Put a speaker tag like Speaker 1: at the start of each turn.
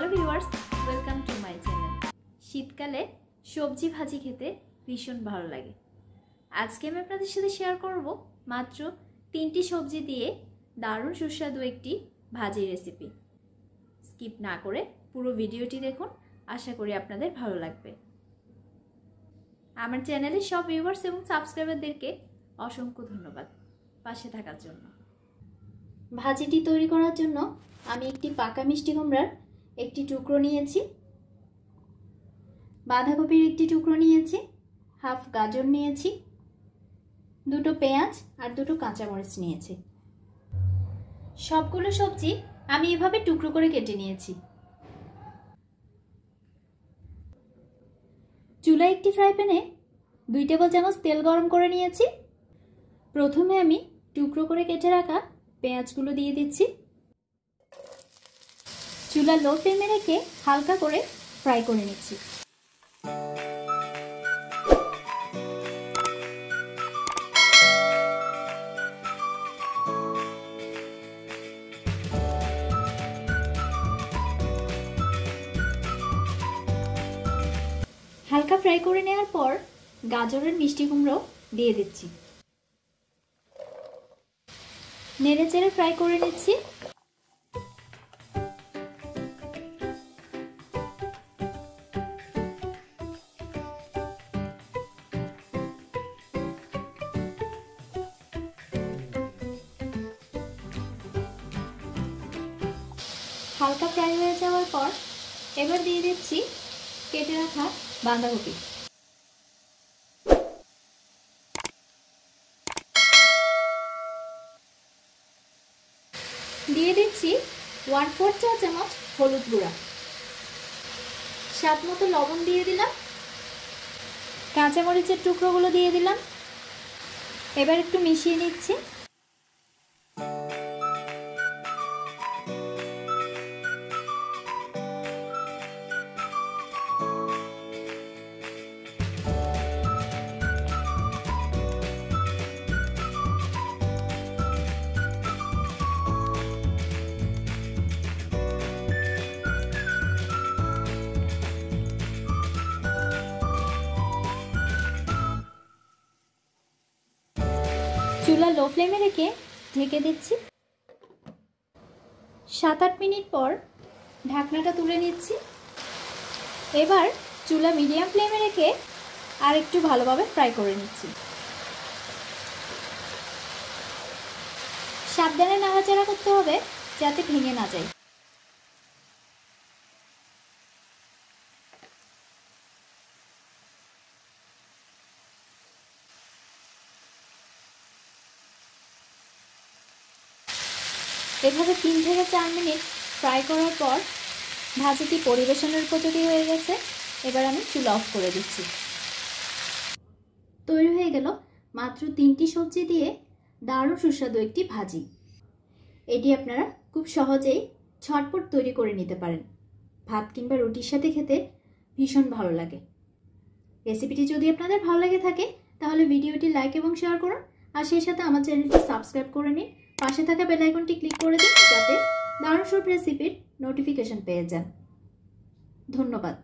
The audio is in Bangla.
Speaker 1: Hello viewers, welcome to my channel. শীতকালে সবজি ভাজি খেতে ভীষণ ভালো লাগে। আজকে আমি আপনাদের সাথে শেয়ার করব মাত্র 3টি সবজি দিয়ে দারুণ সুস্বাদু একটি ভাজি রেসিপি। স্কিপ না করে পুরো ভিডিওটি দেখুন, আশা করি আপনাদের ভালো লাগবে। আমার চ্যানেলের সব ভিউয়ার্স এবং সাবস্ক্রাইবারদেরকে অসংখ্য ধন্যবাদ পাশে থাকার জন্য। ভাজিটি তৈরি করার জন্য আমি একটি পাকা মিষ্টি কুমড়ার একটি টুকরো নিয়েছি, বাঁধাকপির একটি টুকরো নিয়েছি, হাফ গাজর নিয়েছি, দুটো পেঁয়াজ আর দুটো কাঁচামরিচ নিয়েছি। সবগুলো সবজি আমি এভাবে টুকরো করে কেটে নিয়েছি। চুলায় একটি ফ্রাই প্যানে 2 টেবিল চামচ তেল গরম করে নিয়েছি। প্রথমে আমি টুকরো করে কেটে রাখা পেঁয়াজগুলো দিয়ে দিচ্ছি। চুলা লো ফ্লেমে রেখে হালকা করে ফ্রাই করে নিচ্ছি। হালকা ফ্রাই করে নেওয়ার পর গাজরের মিষ্টি কুমড়ো দিয়ে দিচ্ছি। নেড়ে চেড়ে ফ্রাই করে নিচ্ছি। হালকা ফ্রাই হয়ে যাওয়ার পর এবার দিয়ে দিচ্ছি কেটে রাখা বাঁধাকপি। দিয়ে দিচ্ছি 1/4 চা চামচ হলুদ গুঁড়া, স্বাদ মতো লবণ দিয়ে দিলাম, কাঁচামরিচের টুকরোগুলো দিয়ে দিলাম। এবার একটু মিশিয়ে নিচ্ছি। চুলা লো ফ্লেমে রেখে ঢেকে দিচ্ছি। 7-8 মিনিট পর ঢাকনাটা তুলে নিচ্ছি। এবার চুলা মিডিয়াম ফ্লেমে রেখে আর একটু ভালোভাবে ফ্রাই করে নিচ্ছি। সাবধানে নাড়াচাড়া করতে হবে যাতে ভেঙে না যায়। এভাবে 3 থেকে 4 মিনিট ফ্রাই করার পর ভাজিটি পরিবেশনের উপযোগী হয়ে গেছে। এবার আমি চুলা অফ করে দিচ্ছি। তৈরি হয়ে গেল মাত্র 3টি সবজি দিয়ে দারুণ সুস্বাদু একটি ভাজি। এটি আপনারা খুব সহজেই ঝটপট তৈরি করে নিতে পারেন। ভাত কিংবা রুটির সাথে খেতে ভীষণ ভালো লাগে। রেসিপিটি যদি আপনাদের ভালো লাগে থাকে তাহলে ভিডিওটি লাইক এবং শেয়ার করুন, আর সেই সাথে আমার চ্যানেলটি সাবস্ক্রাইব করে নিন। পাশে থাকা বেল আইকনটি ক্লিক করে দিন যাতে দারুণ সব রেসিপির নোটিফিকেশন পেয়ে যান। ধন্যবাদ।